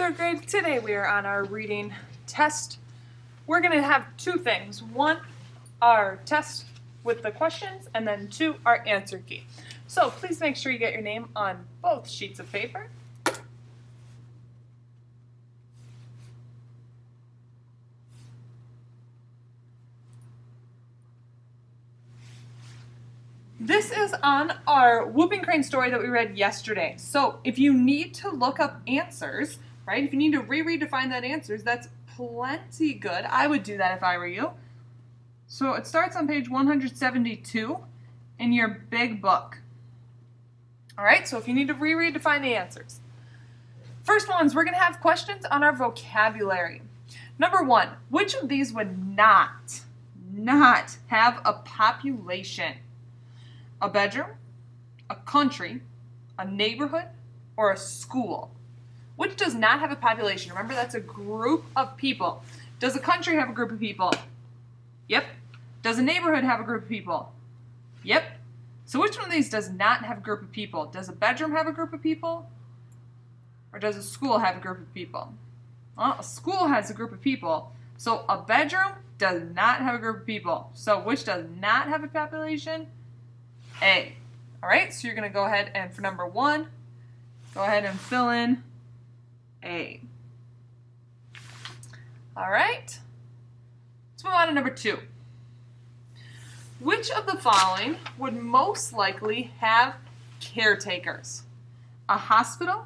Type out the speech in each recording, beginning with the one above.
Third grade, today we are on our reading test. We're going to have two things. One, our test with the questions, and then two, our answer key. So please make sure you get your name on both sheets of paper. This is on our Whooping Crane story that we read yesterday. So if you need to look up answers, right, if you need to reread to find that answers, that's plenty good. I would do that if I were you. So it starts on page 172 in your big book. All right, so if you need to reread to find the answers. First ones, we're going to have questions on our vocabulary. Number one, which of these would not have a population? A bedroom, a country, a neighborhood, or a school? Which does not have a population? Remember, that's a group of people. Does a country have a group of people? Yep. Does a neighborhood have a group of people? Yep. So which one of these does not have a group of people? Does a bedroom have a group of people? Or does a school have a group of people? Well, a school has a group of people. So a bedroom does not have a group of people. So which does not have a population? A. All right, so you're going to go ahead and for number one, go ahead and fill in A. All right, let's move on to number two. Which of the following would most likely have caretakers? A hospital,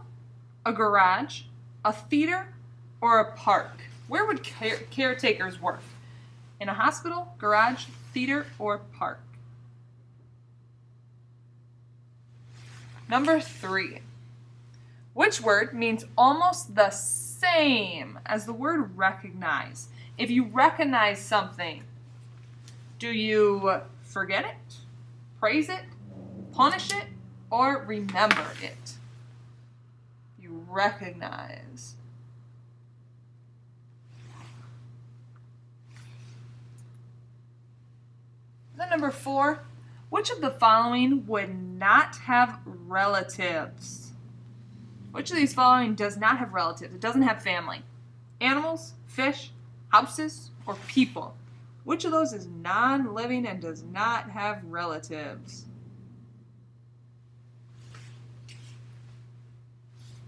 a garage, a theater, or a park? Where would caretakers work? In a hospital, garage, theater, or park? Number three. Which word means almost the same as the word recognize? If you recognize something, do you forget it, praise it, punish it, or remember it? You recognize. Then number four. Which of the following would not have relatives? Which of these following does not have relatives? It doesn't have family. Animals, fish, houses, or people? Which of those is non-living and does not have relatives?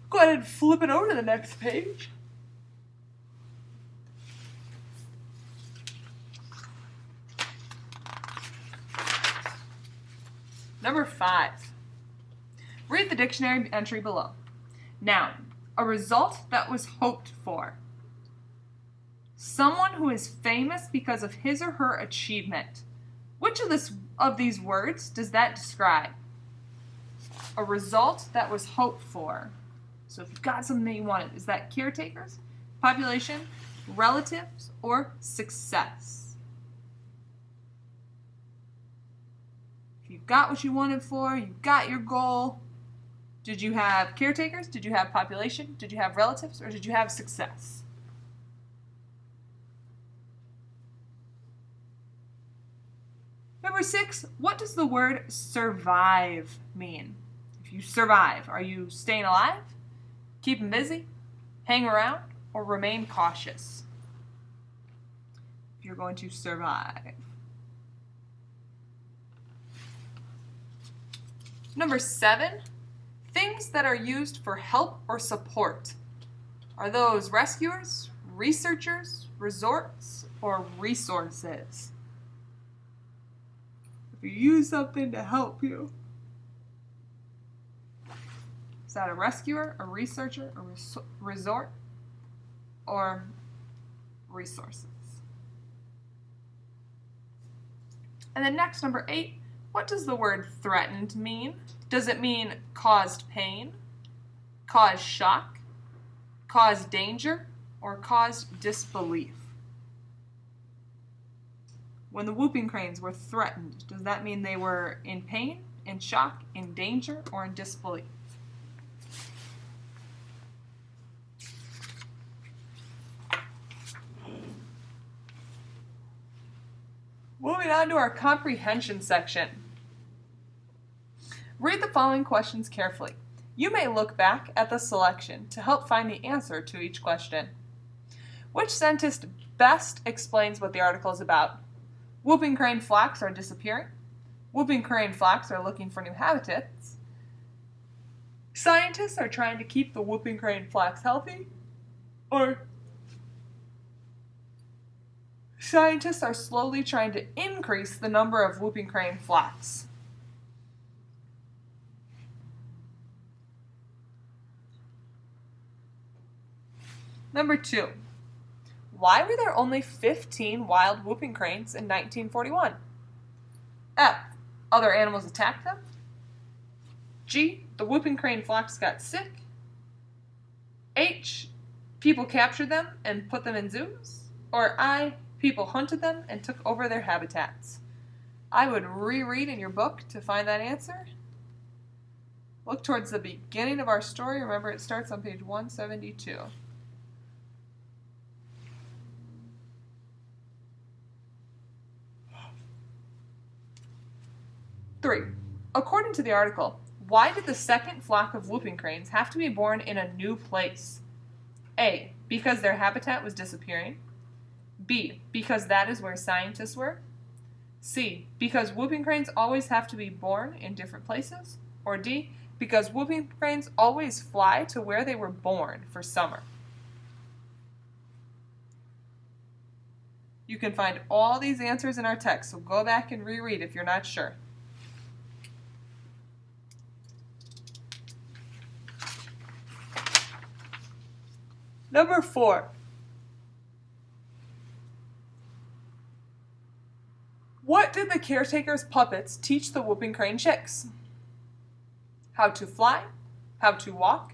Go ahead and flip it over to the next page. Number five. Read the dictionary entry below. Noun, a result that was hoped for. Someone who is famous because of his or her achievement. Which of these words does that describe? A result that was hoped for. So if you've got something that you wanted, is that caretakers, population, relatives, or success? You've got what you wanted for, you've got your goal. Did you have caretakers? Did you have population? Did you have relatives? Or did you have success? Number six, what does the word survive mean? If you survive, are you staying alive, keeping busy, hang around, or remain cautious? If you're going to survive. Number seven, things that are used for help or support. Are those rescuers, researchers, resorts, or resources? If you use something to help you, is that a rescuer, a researcher, a resort, or resources? And then next, number eight, what does the word threatened mean? Does it mean caused pain, caused shock, caused danger, or caused disbelief? When the Whooping Cranes were threatened, does that mean they were in pain, in shock, in danger, or in disbelief? Moving on to our comprehension section. Read the following questions carefully. You may look back at the selection to help find the answer to each question. Which scientist best explains what the article is about? Whooping crane flocks are disappearing. Whooping crane flocks are looking for new habitats. Scientists are trying to keep the whooping crane flocks healthy. Or scientists are slowly trying to increase the number of whooping crane flocks. Number 2. Why were there only 15 wild whooping cranes in 1941? F. Other animals attacked them. G. The whooping crane flocks got sick. H. People captured them and put them in zoos. Or I. People hunted them and took over their habitats. I would reread in your book to find that answer. Look towards the beginning of our story. Remember, it starts on page 172. Three. According to the article, why did the second flock of whooping cranes have to be born in a new place? A. Because their habitat was disappearing. B. Because that is where scientists were. C. Because whooping cranes always have to be born in different places. Or D. Because whooping cranes always fly to where they were born for summer. You can find all these answers in our text, so go back and reread if you're not sure. Number 4. What did the caretaker's puppets teach the whooping crane chicks? How to fly, how to walk,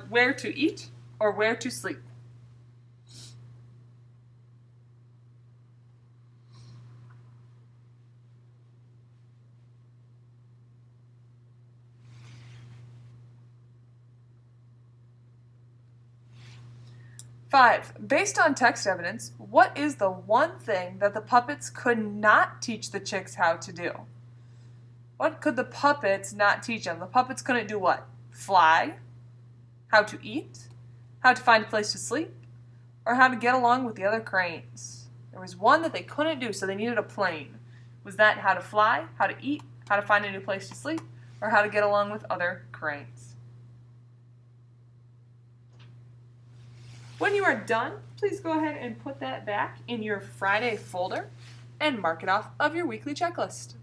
where to eat, or where to sleep. Five, based on text evidence, what is the one thing that the puppets could not teach the chicks how to do? What could the puppets not teach them? The puppets couldn't do what? Fly? How to eat? How to find a place to sleep? Or how to get along with the other cranes? There was one that they couldn't do, so they needed a plane. Was that how to fly, how to eat, how to find a new place to sleep, or how to get along with other cranes? When you are done, please go ahead and put that back in your Friday folder and mark it off of your weekly checklist.